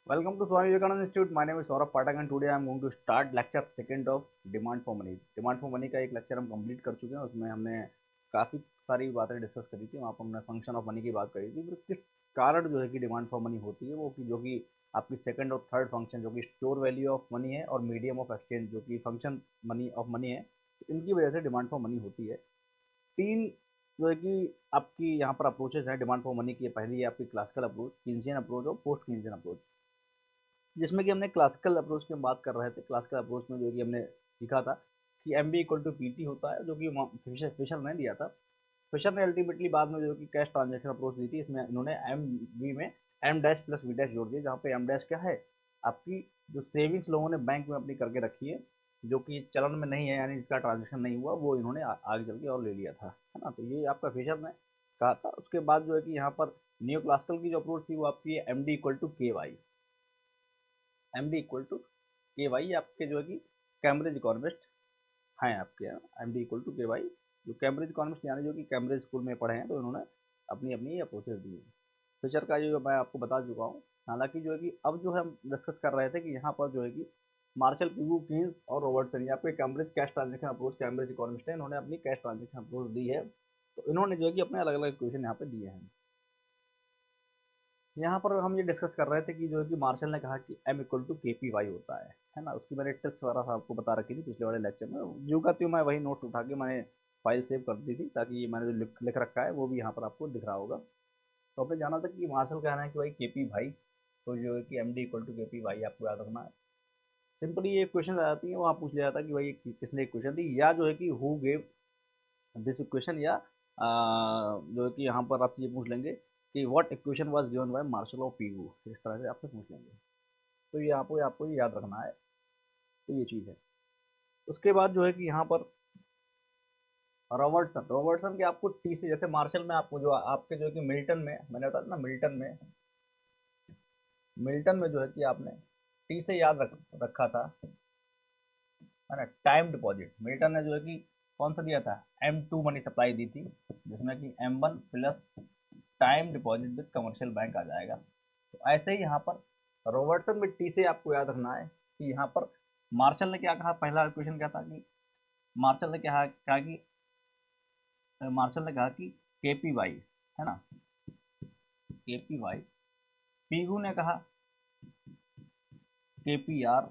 Welcome to Swami Vivekananda Institute. My name is Saurabh Patak and today I am going to start lecture second of demand for money. Demand for money का एक lecture हम complete कर चुके हैं। उसमें हमने काफ़ी सारी बातें डिस्कस करी थी। वहाँ पर हमने फंक्शन ऑफ मनी की बात करी थी। फिर किस कारण जो है कि डिमांड फॉर मनी होती है वो कि जो कि आपकी सेकंड और थर्ड फंक्शन जो कि स्टोर वैल्यू ऑफ मनी है और मीडियम ऑफ एक्सचेंज जो कि फंक्शन मनी ऑफ मनी है, इनकी वजह से डिमांड फॉर मनी होती है। तीन जो है कि आपकी यहाँ पर अप्रोचेज हैं डिमांड फॉर मनी की। पहली है आपकी क्लासिकल अप्रोच, कीन्सियन अप्रोच और पोस्ट कीन्सियन अप्रोच, जिसमें कि हमने क्लासिकल अप्रोच की हम बात कर रहे थे। क्लासिकल अप्रोच में जो कि हमने सीखा था कि M B equal to P T होता है, जो कि फिशर ने दिया था। फिशर ने अल्टीमेटली बाद में जो कि कैश ट्रांजेक्शन अप्रोच दी थी। इसमें इन्होंने एम बी में M dash plus V dash जोड़ दिया, जहाँ पे एम डैश क्या है, आपकी जो सेविंग्स लोगों ने बैंक में अपनी करके रखी है, जो कि चलन में नहीं है, यानी जिसका ट्रांजेक्शन नहीं हुआ, वो इन्होंने आगे चल के और ले लिया था, है ना। तो ये आपका फिशर ने कहा था। उसके बाद जो है कि यहाँ पर न्यू क्लासिकल की जो अप्रोच थी वो आपकी है M D equal to K Y. M D equal to K Y आपके जो है कि कैम्ब्रिज इकोनॉमिस्ट हैं आपके यहाँ। M D equal to K Y जो कैम्ब्रिज इकोनॉमिस्ट यानी जो कि कैम्ब्रिज स्कूल में पढ़े हैं, तो इन्होंने अपनी अपनी अप्रोचेस दी है। फिशर का जो मैं आपको बता चुका हूँ। हालांकि जो है कि अब जो है हम डिस्कस कर रहे थे कि यहाँ पर जो है कि मार्शल पीगू कीन्स और रॉबर्टसन, ये आपके Cambridge cash transaction approach Cambridge economist है, इन्होंने अपनी कैश ट्रांजेक्शन अप्रोच दी है। तो इन्होंने जो है कि अपने अलग अलग इक्वेशन यहाँ पे दिए हैं। यहाँ पर हम ये डिस्कस कर रहे थे कि जो है कि मार्शल ने कहा कि एम इक्वल टू के पी वाई होता है ना। उसकी मैंने टिप्स वगैरह आपको बता रखी थी पिछले वाले लेक्चर में। जो का त्यों मैं वही नोट्स उठा के मैंने फाइल सेव कर दी थी, ताकि ये मैंने जो लिख रखा है वो भी यहाँ पर आपको दिख रहा होगा। तो आपने जाना था कि मार्शल कहना है कि भाई के पी भाई, तो जो है कि एम डी इक्वल टू के पी वाई आपको याद रखना है। सिंपली ये क्वेश्चन आ जाती है, वहाँ पूछ लिया जाता है कि भाई किसने इक्वेशन दी, या जो है कि हु गेव दिस इक्वेशन, या जो है कि यहाँ पर आपसे ये पूछ लेंगे कि what equation was given by marshal of Pigou, इस तरह से आपसे पूछ लेंगे। तो ये आपको ये याद रखना है। तो ये चीज़ है। उसके बाद जो है कि यहाँ पर रॉबर्टसन रॉबर्टसन के आपको टी से, जैसे मार्शल में आपको जो आपके जो है कि मिल्टन में मैंने बताया ना, मिल्टन में जो है कि आपने टी से याद रखा था, है ना। टाइम डिपॉजिट, मिल्टन ने जो है कि कौन सा दिया था, M2 मनी सप्लाई दी थी, जिसमें कि M1 plus time deposit with commercial bank आ जाएगा। तो ऐसे ही यहाँ पर रॉबर्टसन में टी से आपको याद रखना है कि यहाँ पर मार्शल ने क्या कहा। पहला क्वेश्चन क्या था कि मार्शल ने कहा कि मार्शल ने कहा कि के पी वाई, है ना, के पी वाई। पीगू ने कहा के पी आर।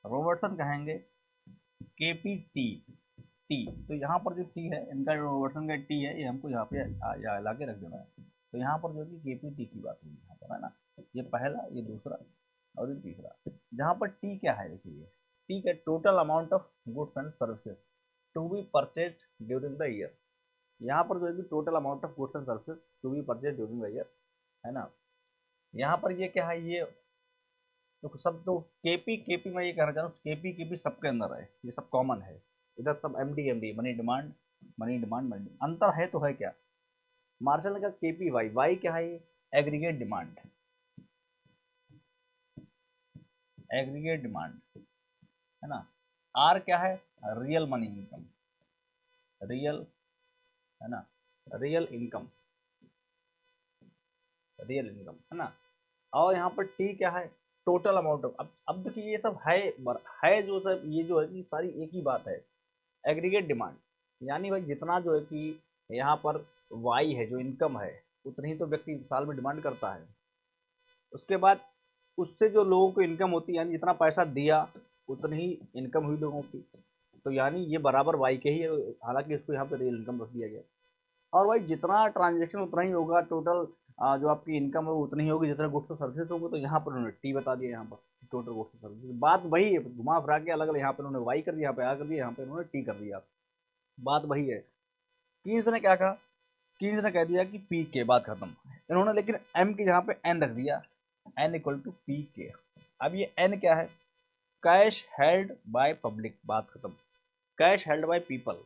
रॉबर्टसन कहेंगे के पी टी टी। तो यहाँ पर जो टी है, इनका जो रॉबर्टसन का टी है, ये हमको यहाँ पे ला के रख देना है। तो यहाँ पर जो कि के पी टी की बात हुई यहाँ पर, है ना। ये पहला, ये दूसरा और ये तीसरा। जहाँ पर टी क्या है, देखिए टी का total amount of goods and services to be purchase during the year. यहाँ पर जो है कि total amount of goods and services to be purchase during the year, है ना। यहाँ पर ये क्या है, ये तो सब, तो केपी मैं ये कहना चाह रहा हूँ, केपी सबके अंदर है, ये सब कॉमन है। इधर सब M D money demand, money अंतर है तो है क्या। मार्शल ने कहा केपी वाई, वाई क्या है, एग्रीगेट डिमांड, एग्रीगेट डिमांड, है ना। आर क्या है, रियल मनी इनकम, रियल, है ना, रियल इनकम, रियल इनकम, है ना। और यहाँ पर टी क्या है, टोटल अमाउंट ऑफ। अब देखिए ये सब है जो सब, ये जो है कि सारी एक ही बात है, एग्रीगेट डिमांड। यानी भाई जितना जो है कि यहाँ पर वाई है, जो इनकम है, उतनी ही तो व्यक्ति साल में डिमांड करता है। उसके बाद उससे जो लोगों को इनकम होती है, यानी जितना पैसा दिया उतनी ही इनकम हुई लोगों की। तो यानी ये बराबर वाई के ही है, हालांकि इसको यहाँ पर रियल इनकम रख दिया गया। और भाई जितना ट्रांजेक्शन उतना ही होगा, टोटल जो आपकी इनकम है वो उतनी ही होगी जितना गुड्स और सर्विसेज होंगे। तो यहाँ पर उन्होंने टी बता दिया, यहाँ पर टोटल गुड्स और सर्विसेज, बात वही है, घुमा फिरा के अलग अलग, यहाँ पर उन्होंने वाई कर दिया, यहाँ पे आ कर दिया, यहाँ पे उन्होंने टी कर दिया, बात वही है। कीन्स ने क्या कहा, कीन्स ने कह दिया कि पी के, बात खत्म। इन्होंने लेकिन एम की जगह पे एन रख दिया, एन इक्वल टू पी के। अब ये एन क्या है, कैश हेल्ड बाय पब्लिक, बात खत्म। Cash held by people,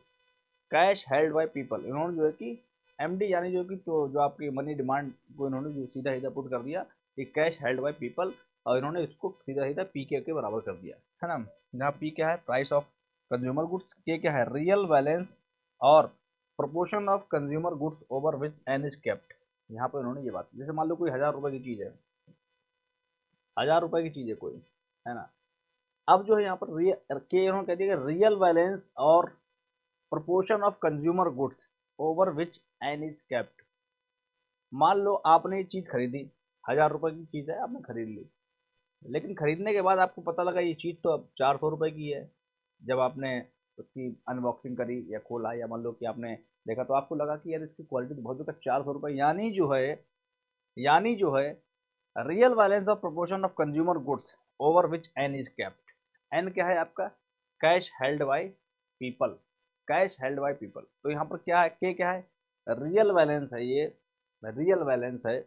cash held by people. इन्होंने जो है कि एमडी यानी जो कि जो आपकी मनी डिमांड को इन्होंने जो सीधा सीधा पुट कर दिया कि कैश हेल्ड बाय पीपल, और इन्होंने इसको सीधा सीधा पी के बराबर कर दिया, है ना। जहाँ पी क्या है, प्राइस ऑफ कंज्यूमर गुड्स, के क्या है, रियल बैलेंस और proportion of consumer goods over which N is kept. यहाँ पर इन्होंने ये बात, जैसे मान लो कोई 1000 रुपये की चीज़ है, 1000 रुपए की चीज़ है कोई, है ना। अब जो है यहाँ पर उन्होंने कह दिया कि रियल बैलेंस और proportion of consumer goods over which N is kept. मान लो आपने ये चीज़ खरीदी, 1000 रुपए की चीज़ है, आपने खरीद ली, लेकिन खरीदने के बाद आपको पता लगा ये चीज़ तो अब 400 रुपए की है। जब आपने उसकी अनबॉक्सिंग करी या खोला, या मान लो कि आपने देखा, तो आपको लगा कि यार इसकी क्वालिटी तो बहुत बेकार, 400 रुपये, यानी जो है real balance of proportion of consumer goods over which N is kept. N क्या है आपका? Cash held by people, cash held by people. तो यहाँ पर क्या है, के क्या है? रियल बैलेंस है ये, रियल बैलेंस है,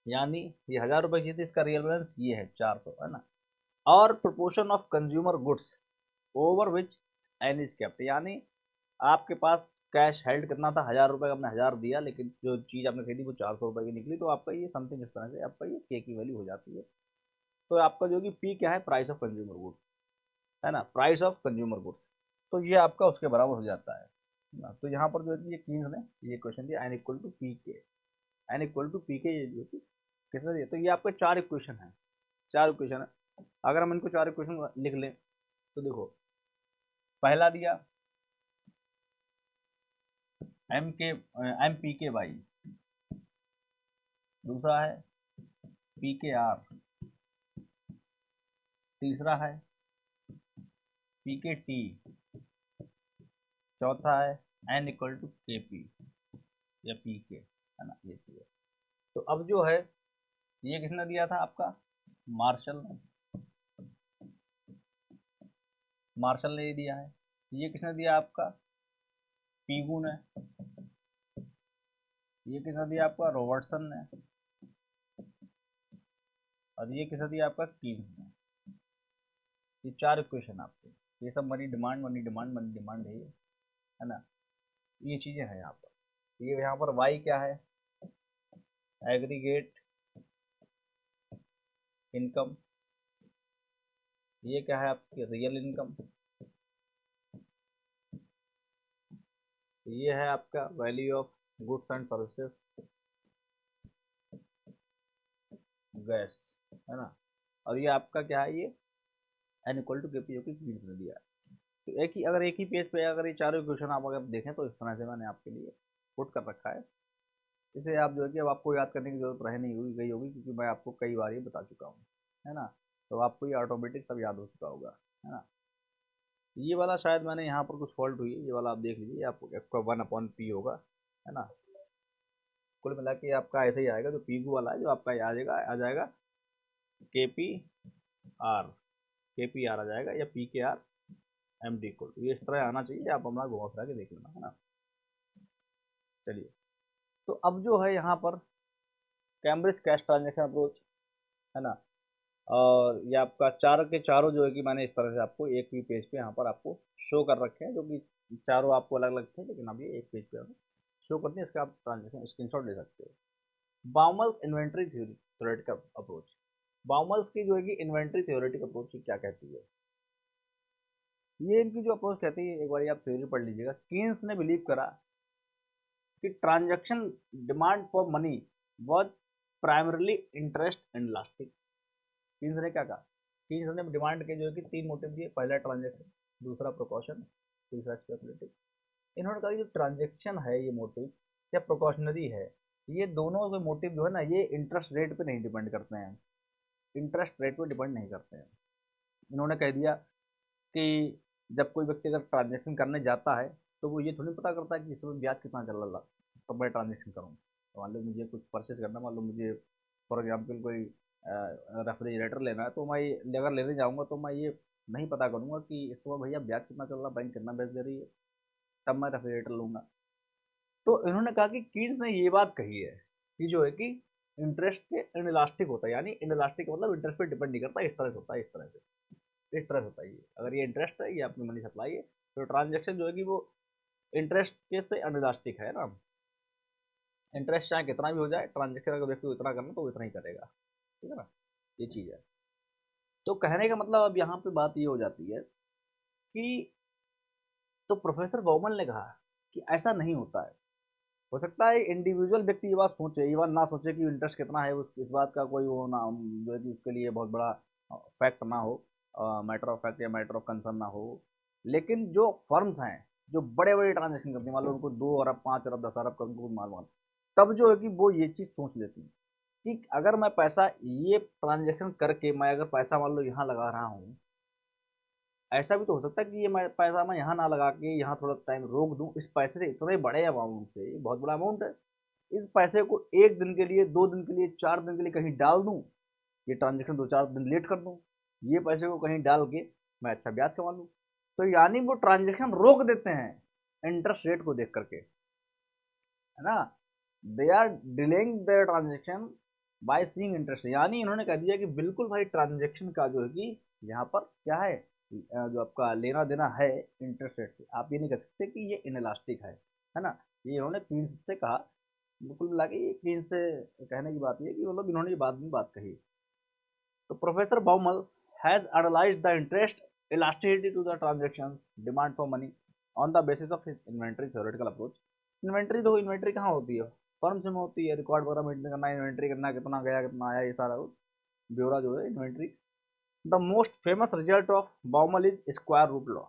यानी ये 1000 रुपए की थी, इसका रियल बैलेंस ये है 400, है ना। और proportion of consumer goods over which N is kept, यानी आपके पास कैश हेल्ड कितना था, 1000 रुपये का, आपने 1000 दिया, लेकिन जो चीज़ आपने खरीदी वो 400 रुपये की निकली, तो आपका ये समथिंग इस तरह से आपका ये के की वैल्यू हो जाती है। तो आपका जो कि पी क्या है, प्राइस ऑफ कंज्यूमर गुड्स, है ना, प्राइस ऑफ कंज्यूमर गुड्स। तो ये आपका उसके बराबर हो जाता है ना। तो यहाँ पर जो है कि ये कीन्स ने ये क्वेश्चन दिया, एन इक्वल टू पी के, एन इक्वल टू पी के, ये जो कि किसने दिया। तो ये आपके 4 इक्वेशन है, 4 इक्वेशन है। अगर हम इनको 4 इक्वेशन लिख लें तो देखो, पहला दिया एम पी के वाई, दूसरा है पी के आर, तीसरा है पी के टी, चौथा है एन इक्वल टू के पी या पी के, है ना, ये चीज़ है। तो अब जो है ये किसने दिया था आपका? मार्शल ने, मार्शल ने ये दिया है। ये किसने दिया आपका? पीगू ने। ये किसने दिया आपका? रॉबर्टसन ने। और ये किसने दिया आपका? कीन्स ने। ये 4 इक्वेशन आपके, ये सब money demand, money demand, money demand है ना। ये चीज़ें हैं यहाँ पर। ये यहाँ पर वाई क्या है? Aggregate income. ये क्या है आपकी? Real income. ये है आपका value of goods and services, gas, है ना। और ये आपका क्या है? ये एन इक्वल टू के पी, जो कि कीन्स ने दिया है। तो एक ही पेज पे अगर ये 4 इक्वेशन आप अगर देखें, तो इस तरह से मैंने आपके लिए पुट कर रखा है। इसे आप जो है कि अब आपको याद करने की जरूरत रह नहीं हुई गई होगी, क्योंकि मैं आपको कई बार ये बता चुका हूँ, है ना। तो आपको ये ऑटोमेटिक सब याद हो चुका होगा, है ना। ये वाला शायद मैंने यहाँ पर कुछ फॉल्ट हुई है, ये वाला आप देख लीजिए, आपको आपका 1/P होगा, है ना। कुल मिला के आपका ऐसे ही आएगा, जो पीगू वाला है, जो आपका आ जाएगा के पी आर, के पी आर आ जाएगा, या पी के आर एम डी को, ये इस तरह आना चाहिए। आप हमारा घुमा फिरा के देख लेना, है ना। चलिए, तो अब जो है यहाँ पर कैम्ब्रिज कैश ट्रांजेक्शन अप्रोच, है ना। और ये आपका चार के चारों जो है कि मैंने इस तरह से आपको एक ही पेज पे यहाँ पर आपको शो कर रखे हैं, जो कि चारों आपको अलग अलग थे, लेकिन अब ये एक पेज पे शो करते हैं। इसका आप ट्रांजेक्शन स्क्रीनशॉट ले सकते हो। बाउमल्स इन्वेंट्री थ्योरेटिकल अप्रोच, बाउमल्स की जो है कि इन्वेंट्री थ्योरेटिक अप्रोच क्या कहती है? ये इनकी जो अप्रोच कहती है, एक बार आप थ्योरी पढ़ लीजिएगा। कीन्स ने बिलीव करा कि transaction demand for money was primarily interest and lasting. Keynes ने क्या कहा? कीन्स ने डिमांड के जो है कि 3 मोटिव दिए, पहला ट्रांजैक्शन, दूसरा प्रिकॉशन, तीसरा स्पेकुलेटिव। इन्होंने कहा कि जो ट्रांजैक्शन है ये मोटिव या प्रिकॉशनरी है, ये दोनों के मोटिव जो है ना, ये इंटरेस्ट रेट पे नहीं डिपेंड करते हैं, इंटरेस्ट रेट पे डिपेंड नहीं करते हैं। इन्होंने कह दिया कि जब कोई व्यक्ति अगर ट्रांजेक्शन करने जाता है, तो वो ये थोड़ी पता करता है कि इसमें ब्याज कितना चल रहा, तब मैं ट्रांजेक्शन करूँ। तो मान लो मुझे कुछ परचेज करना, मान लो मुझे फॉर एग्जाम्पल कोई रेफ्रिजरेटर लेना है, तो मैं अगर लेने जाऊँगा तो मैं ये नहीं पता करूँगा कि इस समय भैया ब्याज कितना चल रहा, बैंक कितना ब्याज दे रही है, तब मैं रेफ्रिजरेटर लूँगा। तो इन्होंने कहा कि कीन्स ने ये बात कही है कि जो है कि इंटरेस्ट पे इनइलास्टिक होता है, यानी इनइलास्टिक मतलब इंटरेस्ट पे डिपेंड नहीं करता, इस तरह से होता है, इस तरह से होता है ये। अगर ये इंटरेस्ट है, ये आपकी मनी सप्लाई है, तो ट्रांजेक्शन जो है कि वो इंटरेस्ट के से अनइलास्टिक है ना। इंटरेस्ट चाहे कितना भी हो जाए, ट्रांजेक्शन अगर व्यक्ति को इतना करना तो वो इतना ही करेगा, ठीक है ना। ये चीज़ है। तो कहने का मतलब अब यहाँ पे बात ये हो जाती है कि तो प्रोफेसर बौमन ने कहा कि ऐसा नहीं होता है, हो सकता है इंडिविजुअल व्यक्ति ये बात सोचे, ये बात ना सोचे कि इंटरेस्ट कितना है, उस इस बात का कोई वो ना जो है कि उसके लिए बहुत बड़ा फैक्ट ना हो, मैटर ऑफ फैक्ट या मैटर ऑफ कंसर्न ना हो। लेकिन जो फर्म्स हैं, जो बड़े बड़े ट्रांजेक्शन करती हैं, मान लो उनको 2 अरब 5 अरब 10 अरब का उनको माल माल, तब जो है कि वो ये चीज़ सोच लेती हैं कि अगर मैं पैसा ये ट्रांजेक्शन करके मैं अगर पैसा मान लो यहाँ लगा रहा हूँ, ऐसा भी तो हो सकता है कि ये मैं पैसा मैं यहाँ ना लगा के यहाँ थोड़ा टाइम रोक दूं, इस पैसे से इतने बड़े अमाउंट से, ये बहुत बड़ा अमाउंट है, इस पैसे को 1 दिन के लिए 2 दिन के लिए 4 दिन के लिए कहीं डाल दूं, ये ट्रांजेक्शन 2 4 दिन लेट कर दूं, ये पैसे को कहीं डाल के मैं अच्छा ब्याज कमा लूं। तो यानी वो ट्रांजेक्शन रोक देते हैं इंटरेस्ट रेट को देख करके, है ना। They are delaying the transaction by seeing interest. यानी इन्होंने कह दिया कि बिल्कुल भाई ट्रांजेक्शन का जो है कि यहाँ पर क्या है, जो आपका लेना देना है इंटरेस्ट रेट से, आप ये नहीं कह सकते कि ये इनलास्टिक है ना। ये इन्होंने क्वींस से कहा, बिल्कुल मिला के ये क्वींस से कहने की बात ये है कि मतलब इन्होंने ये बात कही। तो professor Baumol has analysed the interest elasticity to the transactions demand for money on the basis of his inventory theoretical approach। Inventory तो इन्वेंट्री कहाँ होती है, फर्म में होती है, रिकॉर्ड वगैरह मेंटेन करना, इन्वेंट्री करना, कितना गया कितना आया, ये सारा ब्यौरा जो है inventory. The most famous result of Baumol is square root law.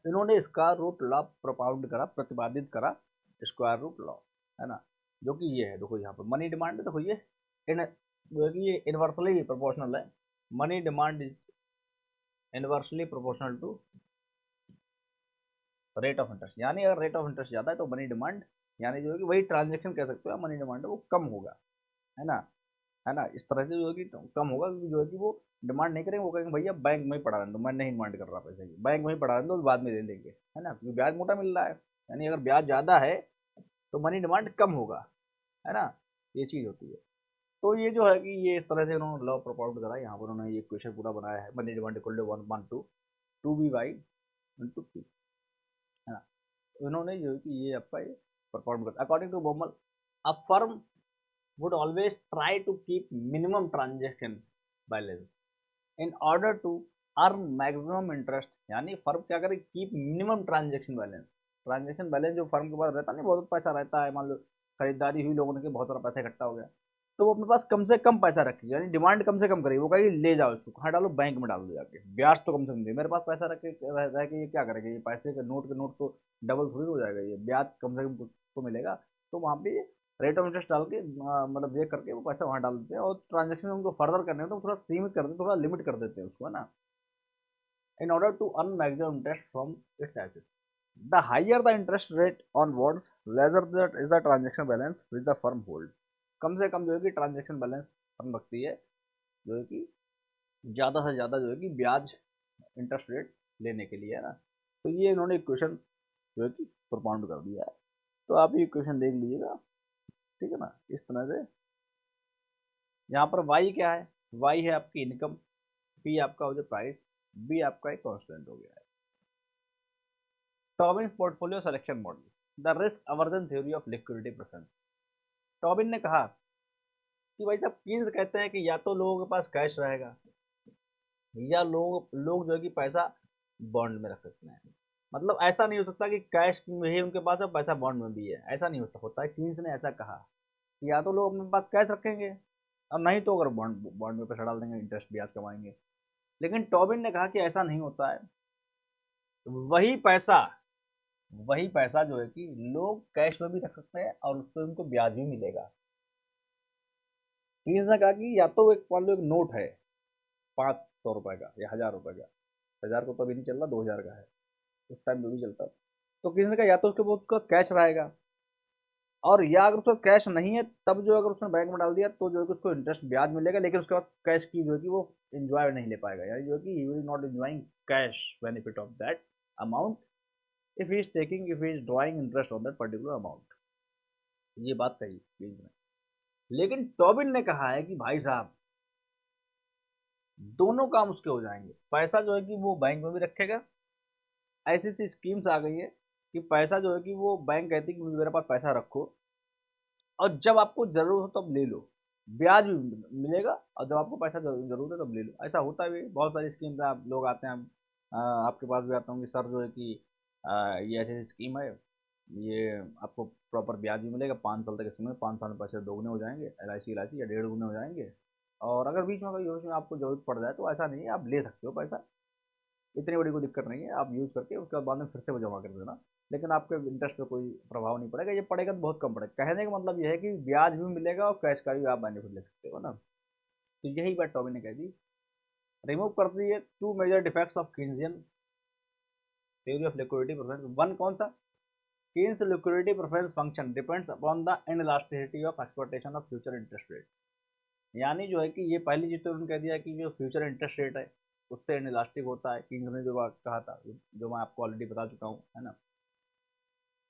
इन्होंने स्क्वायर रूट लॉ प्रोपाउंड करा, प्रतिपादित करा, स्क्वायर रूट लॉ, है ना। जो कि ये है, देखो यहाँ पर मनी डिमांड है, देखो ये इन जो है कि ये इनवर्सली प्रोपोर्शनल है। Money demand is inversely proportional to rate of interest. यानी अगर रेट ऑफ इंटरेस्ट ज़्यादा है तो मनी डिमांड, यानी जो है कि वही ट्रांजेक्शन कह सकते हो, मनी डिमांड है वो कम होगा, है ना। है ना, इस तरह से जो है कि कम होगा, क्योंकि जो है कि वो डिमांड नहीं करेंगे, वो कहेंगे भैया बैंक में ही पड़ा रहने दो, मैं नहीं डिमांड कर रहा पैसे की, बैंक में ही पड़ा रहने दो, बाद में ले लेंगे, है ना, क्योंकि ब्याज मोटा मिल रहा है। यानी अगर ब्याज ज़्यादा है तो मनी डिमांड कम होगा, है ना, ये चीज़ होती है। तो ये जो है कि ये इस तरह से उन्होंने लॉ प्रपोज करा, यहाँ पर उन्होंने ये क्वेश्चन पूरा बनाया है, money demand equal to 1 to be Y into P, है ना। तो इन्होंने जो है कि ये आपका ये परफॉर्म करता, according to Baumol a firm would always try to keep minimum transaction balance in order to earn maximum interest। यानी फर्म क्या करे, keep minimum transaction balance. Transaction balance जो फर्म के पास रहता नहीं, बहुत पैसा रहता है, मान लो खरीदारी हुई, लोगों ने बहुत सारा पैसा इकट्ठा हो गया, तो वो अपने पास कम से कम पैसा रखेगी, यानी डिमांड कम से कम करेगी। वो कहेगी ले जाओ इसको, कहाँ डालो, बैंक में डाल दो जाके, ब्याज तो कम से कम दे, मेरे पास पैसा रह के ये क्या करेगा, ये पैसे के नोट तो डबल थोड़ी हो जाएगा, ये ब्याज कम से कम को मिलेगा। तो वहाँ पे रेट ऑफ इंटरेस्ट डाल के मतलब देख करके वो पैसा वहाँ डाल देते हैं, और ट्रांजेक्शन उनको फर्दर करने हैं तो थोड़ा सीमित कर देते, थोड़ा लिमिट कर देते हैं उसको, है ना, in order to earn maximum interest from its assets। The higher the interest rate on bonds, lesser that is the transaction balance which the firm hold। कम से कम जो है कि ट्रांजेक्शन बैलेंस फर्म रखती है, जो है कि ज़्यादा से ज़्यादा जो है कि ब्याज इंटरेस्ट रेट लेने के लिए, है ना। तो ये इन्होंने इक्वेशन जो है कि प्रोपाउंड कर दिया है। तो आप ये इक्वेशन देख लीजिएगा, ठीक है ना, इस तरह से। यहाँ पर वाई क्या है, वाई है आपकी इनकम, पी आपका हो जाए प्राइस, बी आपका एक कांस्टेंट हो गया है। Tobin portfolio selection model, the risk aversion theory of liquidity preference. Tobin ने कहा कि भाई साहब, कीन्स कहते हैं कि या तो लोगों के पास कैश रहेगा, या लोग लोग जो है कि पैसा बॉन्ड में रख सकते हैं। मतलब ऐसा नहीं हो सकता कि कैश में ही उनके पास है, पैसा बॉन्ड में भी है, ऐसा नहीं होता है। कीन्स ने ऐसा कहा कि या तो लोग अपने पास कैश रखेंगे, और नहीं तो अगर बॉन्ड बॉन्ड में पैसा डाल देंगे, इंटरेस्ट ब्याज कमाएंगे। लेकिन टॉबिन ने कहा कि ऐसा नहीं होता है, वही पैसा वही पैसा जो है कि लोग कैश में भी रख सकते हैं और उस पर उनको ब्याज भी मिलेगा। कीन्स ने कहा कि या तो एक मान लो एक नोट है 500 रुपए का या 1000 रुपए का, 1000 को तो अभी नहीं चल रहा, 2000 का है, उस टाइम जो भी चलता। तो किसी ने कहा या तो उसके बहुत उसका कैश रहेगा, और या अगर उसका कैश नहीं है तब जो अगर उसने बैंक में डाल दिया तो जो है कि उसको इंटरेस्ट ब्याज मिलेगा, लेकिन उसके बाद कैश की जो है कि वो एंजॉय नहीं ले पाएगा, यानी जो है कि he will not enjoying cash benefit of that amount if he is drawing interest on that particular amount. ये बात कही कीन्स ने। लेकिन टॉबिन ने कहा है कि भाई साहब, दोनों काम उसके हो जाएंगे, पैसा जो है कि वो बैंक में भी रखेगा, ऐसी ऐसी स्कीम्स आ गई है कि पैसा जो है कि वो बैंक कहती है कि मेरे पास पैसा रखो, और जब आपको जरूरत हो तब ले लो, ब्याज भी मिलेगा, और जब आपको पैसा जरूरत है तब ले लो। ऐसा होता भी, बहुत सारी स्कीम्स है, आप लोग आते हैं, आपके पास भी आते होंगे, सर जो है कि ये ऐसी ऐसी स्कीम है, ये आपको प्रॉपर ब्याज भी मिलेगा 5 साल तक, इसमें 5 साल में पैसे दोगुने हो जाएंगे, एल आई सी या 1.5 गुने हो जाएंगे। और अगर बीच में कोई यूज में आपको जरूरत पड़ जाए तो ऐसा नहीं है, आप ले सकते हो पैसा, इतनी बड़ी कोई दिक्कत नहीं है, आप यूज़ करके उसके बाद में फिर से वो जमा कर देना। लेकिन आपके इंटरेस्ट पे कोई प्रभाव नहीं पड़ेगा, ये पड़ेगा तो बहुत कम पड़ेगा। कहने का मतलब ये है कि ब्याज भी मिलेगा और कैश का भी आप बेनिफिट ले सकते हो ना। तो यही बात टॉबी ने कह दी। रिमूव करती है two major defects of Keynesian theory of liquidity preference. One कौन सा? Keynes liquidity preference function depends upon the inelasticity of expectation of future interest rate. यानी जो है कि ये पहली चीज़ तो उन्होंने कह दिया कि जो फ्यूचर इंटरेस्ट रेट है उससे इनइलास्टिक होता है, कीन्स ने जो बात कहा था, जो मैं आपको ऑलरेडी बता चुका हूँ, है ना।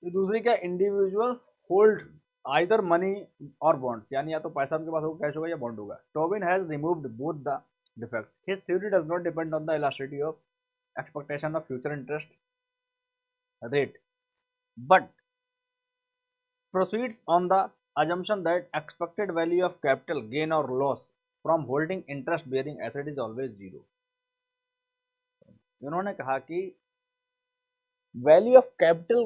ये दूसरी क्या, इंडिविजुअल्स होल्ड आइदर मनी और बॉन्ड्स, यानी या तो पैसा उनके पास होगा, कैश होगा, या बॉन्ड होगा। Tobin has removed both the defect. His theory does not depend on the elasticity of expectation of future interest rate, but proceeds on the assumption that expected value of capital gain or loss from holding interest bearing asset is always zero। उन्होंने कहा कि value of capital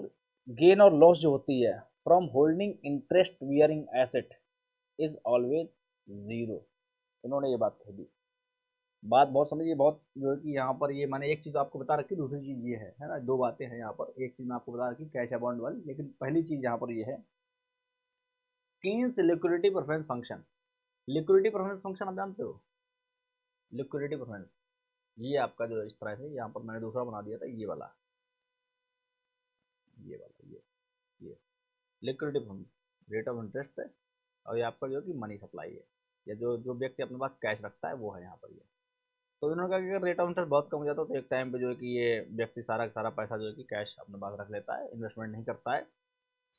gain और loss जो होती है from holding interest bearing asset is always zero. उन्होंने ये बात कह दी। बात बहुत समझिए, बहुत जो है कि यहाँ पर ये मैंने एक चीज़ आपको बता रखी, दूसरी चीज़ ये है ना, दो बातें हैं यहाँ पर। एक चीज़ मैं आपको बता रखी कैश या बॉन्ड वाली, लेकिन पहली चीज़ यहाँ पर ये है Keynes liquidity preference function. Liquidity preference function आप जानते हो? लिक्विडिटी प्रेफरेंस ये आपका जो इस तरह से, यहाँ पर मैंने दूसरा बना दिया था, ये वाला, ये वाला, ये liquidity preference rate of interest है, और ये आपका जो है कि मनी सप्लाई है, या जो जो व्यक्ति अपने पास कैश रखता है वो है यहाँ पर ये। तो इन्होंने कहा कि अगर रेट ऑफ इंटरेस्ट बहुत कम हो जाता है तो एक टाइम पे जो है कि ये व्यक्ति सारा का सारा पैसा जो है कि कैश अपने पास रख लेता है, इन्वेस्टमेंट नहीं करता है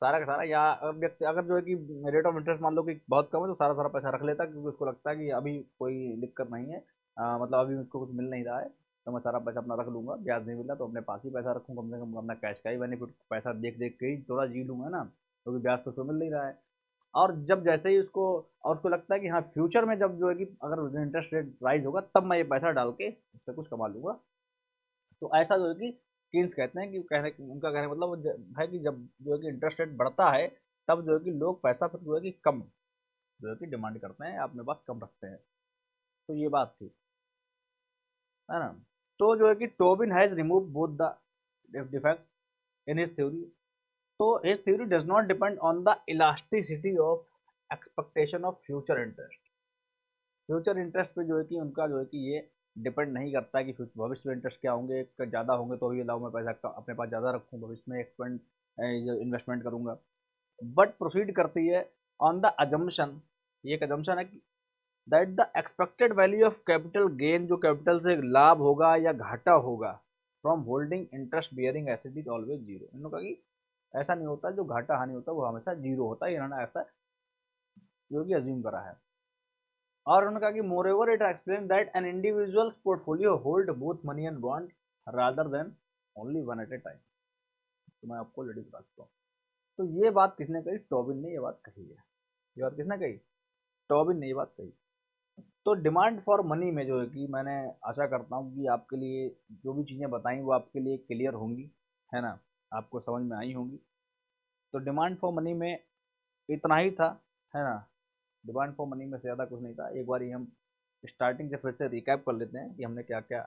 सारा का सारा। या अगर व्यक्ति अगर जो है कि रेट ऑफ इंटरेस्ट मान लो कि बहुत कम है तो सारा सारा पैसा रख लेता है, क्योंकि उसको लगता है कि अभी कोई दिक्कत नहीं है, मतलब अभी उसको कुछ मिल नहीं रहा है, तो मैं सारा पैसा अपना रख लूंगा, ब्याज नहीं मिल रहा तो अपने पास ही पैसा रखूँ, कम से कम अपना कैश का ही बेनिफिट, पैसा देख देख के ही थोड़ा जी लूंगा ना, क्योंकि ब्याज तो उसको मिल नहीं रहा है। और जब जैसे ही उसको, और उसको लगता है कि हाँ फ्यूचर में जब जो है कि अगर इंटरेस्ट रेट राइज होगा तब मैं ये पैसा डाल के उससे कुछ कमा लूंगा। तो ऐसा जो है कि कीन्स कहते हैं कि उनका कहने का मतलब है कि जब जो है कि इंटरेस्ट रेट बढ़ता है तब जो है कि लोग पैसा फिर जो है कि कम जो है कि डिमांड करते हैं, अपने पास कम रखते हैं। तो ये बात थी, है ना। तो जो है कि Tobin has remove both the defects in his theory. तो his theory does not depend on the elasticity of expectation of future interest. Future interest पे जो है कि उनका जो है कि ये डिपेंड नहीं करता है कि भविष्य में इंटरेस्ट क्या होंगे, ज़्यादा होंगे तो भी लाओ मैं पैसा अपने पास ज़्यादा रखूँ, भविष्य में एक्सपेंड इन्वेस्टमेंट करूँगा। बट प्रोसीड करती है ऑन द अजम्पशन, ये एक अजम्पशन है कि that the expected value of capital gain, जो कैपिटल से लाभ होगा या घाटा होगा from holding interest bearing asset is always zero. इन्होंने कहा कि ऐसा नहीं होता, जो घाटा हानि होता है वो हमेशा जीरो होता है, इन्होंने ऐसा जो कि अज्यूम करा है। और उन्होंने कहा कि more ever it explain that an individual's portfolio hold both money and bond rather than only one at a time. तो मैं आपको ऑलरेडी बता चुका हूँ। तो ये बात किसने कही? टॉबिन ने ये बात कही है। ये बात किसने कही? टॉबिन ने ये बात कही। तो डिमांड फॉर मनी में जो है कि मैंने आशा करता हूँ कि आपके लिए जो भी चीज़ें बताई वो आपके लिए क्लियर होंगी, है ना, आपको समझ में आई होंगी। तो डिमांड फॉर मनी में इतना ही था, है ना। डिमांड फॉर मनी में से ज़्यादा कुछ नहीं था। एक बार हम स्टार्टिंग से फिर से रिकैप कर लेते हैं कि हमने क्या क्या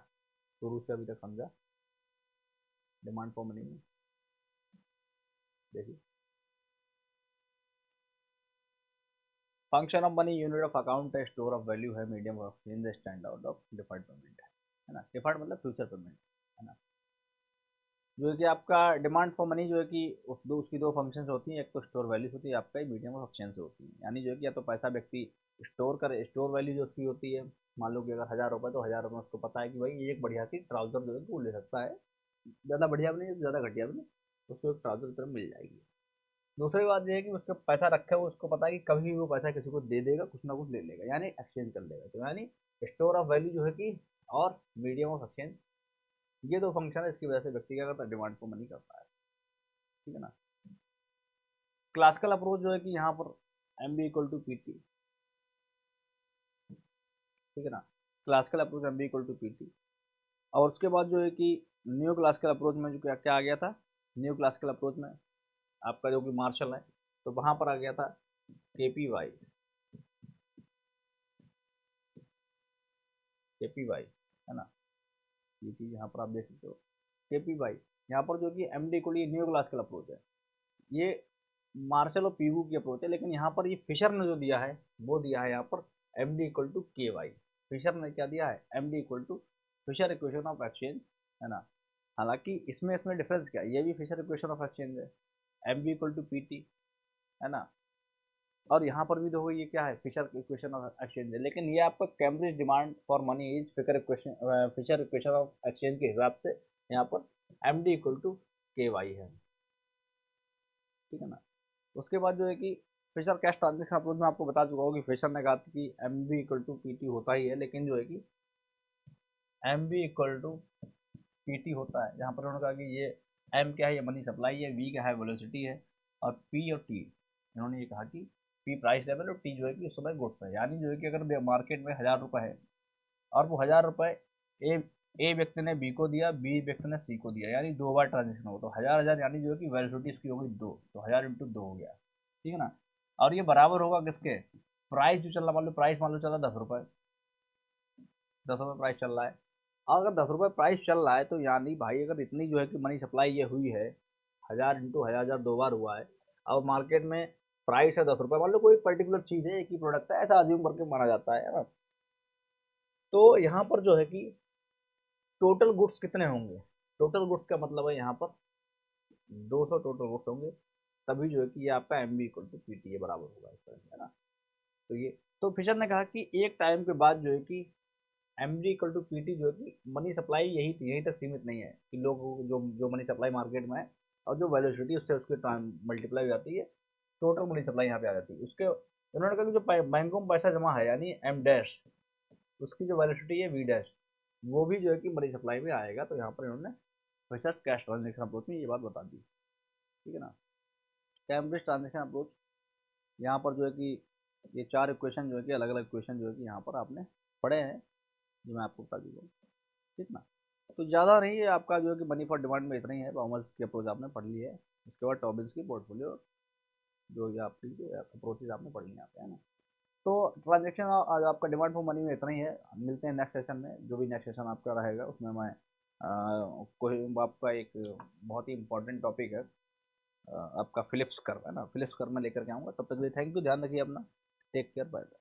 शुरू से अभी तक समझा डिमांड फॉर मनी में। देखिए, function of money unit of account है, स्टोर ऑफ वैल्यू है, मीडियम ऑफ एक्सचेंज है, स्टैंडर्ड ऑफ डिफर्ड पेमेंट है ना। डिफर्ड मतलब फ्यूचर पेमेंट, है ना। जो है कि आपका डिमांड फॉर मनी जो है कि उसकी दो फंक्शंस होती हैं, एक तो स्टोर वैल्यूज होती है आपका, एक मीडियम ऑफ एक्सचेंज होती है। यानी जो है कि या तो पैसा व्यक्ति स्टोर करे, स्टोर वैल्यू जो उसकी होती है, मान लो कि अगर 1000 रुपये तो 1000 रुपये उसको पता है कि भाई एक बढ़िया सी ट्राउजर जो है कि वो ले सकता है, ज़्यादा बढ़िया भी नहीं ज़्यादा घटिया भी नहीं, उसको एक ट्राउजर की तरफ मिल जाएगी। दूसरी बात ये है कि उसका पैसा रखे हुए उसको पता है कि कभी भी वो पैसा किसी को दे देगा, कुछ ना कुछ ले लेगा, यानी एक्सचेंज कर लेगा। तो यानी स्टोर ऑफ वैल्यू जो है कि और मीडियम ऑफ एक्सचेंज, ये दो फंक्शन है, इसकी वजह से व्यक्ति क्या करता है? डिमांड को मनी करता है, ठीक है ना। क्लासिकल अप्रोच जो है कि यहाँ पर M B equal to P T, ठीक है ना। Classical approach M B equal to P T. और उसके बाद जो है कि न्यू क्लासिकल अप्रोच में जो क्या क्या आ गया था, न्यू क्लासिकल अप्रोच में आपका जो कि मार्शल है, तो वहाँ पर आ गया था KPY, KPY है ना, ये चीज़ यहाँ पर आप देख सकते हो KPY। यहाँ पर जो कि MD को लिए न्यू क्लासिकल अप्रोच है, ये मार्शल और पीयू की अप्रोच है, लेकिन यहाँ पर ये फिशर ने जो दिया है वो दिया है यहाँ पर MD equal to KY। Fisher ने क्या दिया है, MD equal to Fisher equation of exchange, है ना। हालांकि इसमें इसमें डिफरेंस क्या है, ये भी फिशर इक्वेशन ऑफ एक्सचेंज है, MD इक्वल टू PT, है ना। और यहाँ पर भी देखो ये क्या है, फिशर इक्वेशन ऑफ एक्सचेंज है, लेकिन ये आपका Cambridge demand for money is Fisher equation of exchange के हिसाब से यहाँ पर MD इक्वल टू KY है, ठीक है ना। उसके बाद जो है कि फिशर कैश ट्रांजेक्शन अप्रोच में आपको बता चुका हूँ कि फिशर ने कहा था कि MB इक्वल टू PT होता ही है, लेकिन जो है कि MB इक्वल टू PT होता है, जहाँ पर उन्होंने कहा कि ये M क्या है, ये मनी सप्लाई है, V क्या है, वेलोसिटी है, और P और T इन्होंने ये कहा कि P प्राइस लेवल और T जो है कि उस समय गुड्स है। यानी जो है कि अगर मार्केट में 1000 रुपये है और वो 1000 रुपये ए व्यक्ति ने बी को दिया, बी व्यक्ति ने सी को दिया, यानी 2 बार ट्रांजेक्शन हो, तो 1000 यानी जो है कि वेलोसिटी इसकी होगी 2, तो 1000 × 2 हो गया, ठीक है ना। और ये बराबर होगा किसके, प्राइस जो चल रहा, मान लो प्राइस मान लो चला 10 रुपये, 10 रुपये प्राइस चल रहा है। और अगर 10 रुपये प्राइस चल रहा है तो यानी भाई अगर इतनी जो है कि मनी सप्लाई ये हुई है, 1000 × 1000 2 बार हुआ है, अब मार्केट में प्राइस है 10 रुपये, मान लो कोई पर्टिकुलर चीज़ है, एक ही प्रोडक्ट है, ऐसा अज्यूम करके माना जाता है ना। तो यहाँ पर जो है कि टोटल गुड्स कितने होंगे, टोटल गुड्स का मतलब है यहाँ पर 200 टोटल गुड्स होंगे, तभी जो है कि ये आपका MB इक्वल टू PT बराबर होगा इस तरह से, है ना। तो ये, तो फिशर ने कहा कि एक टाइम के बाद जो है कि MD इक्वल टू PT जो है कि मनी सप्लाई यही तक सीमित नहीं है कि लोगों को जो जो मनी सप्लाई मार्केट में है और जो वेलोसिटी उससे उसके टाइम मल्टीप्लाई हो जाती है, टोटल मनी सप्लाई यहाँ पे आ जाती है उसके। उन्होंने कहा कि जो बैंकों में पैसा जमा है यानी M डैश, उसकी जो वेलोसिटी है V डैश, वो भी जो है कि मनी सप्लाई में आएगा। तो यहाँ पर इन्होंने रिसर्च कैश ट्रांजेक्शन अप्रोच में ये बात बता दी, ठीक है ना। कैम्ब्रिज ट्रांजेक्शन अप्रोच, यहाँ पर जो है कि ये 4 इक्वेशन जो है कि अलग अलग इक्वेशन जो है कि यहाँ पर आपने पढ़े हैं, जो मैं आपको बता दी हूँ, ठीक ना। तो ज़्यादा नहीं है आपका जो है कि मनी फॉर डिमांड में इतना ही है, कॉमर्स की अप्रोच आपने पढ़ ली है। उसके बाद टॉबिन्स की पोर्टफोलियो जो ये आपकी जो अप्रोचेज आपने पढ़ ली यहाँ पे, है ना। तो ट्रांजेक्शन आज आपका डिमांड फॉर मनी में इतना ही है। मिलते हैं नेक्स्ट सेशन में, जो भी नेक्स्ट सेशन आपका रहेगा उसमें मैं कोई आपका एक बहुत ही इंपॉर्टेंट टॉपिक है आपका फिलिप्स कर्व, है ना, फिलिप्स कर्व में लेकर के आऊँगा। तब तक के लिए थैंक यू, ध्यान रखिए अपना, टेक केयर, बाय बाय।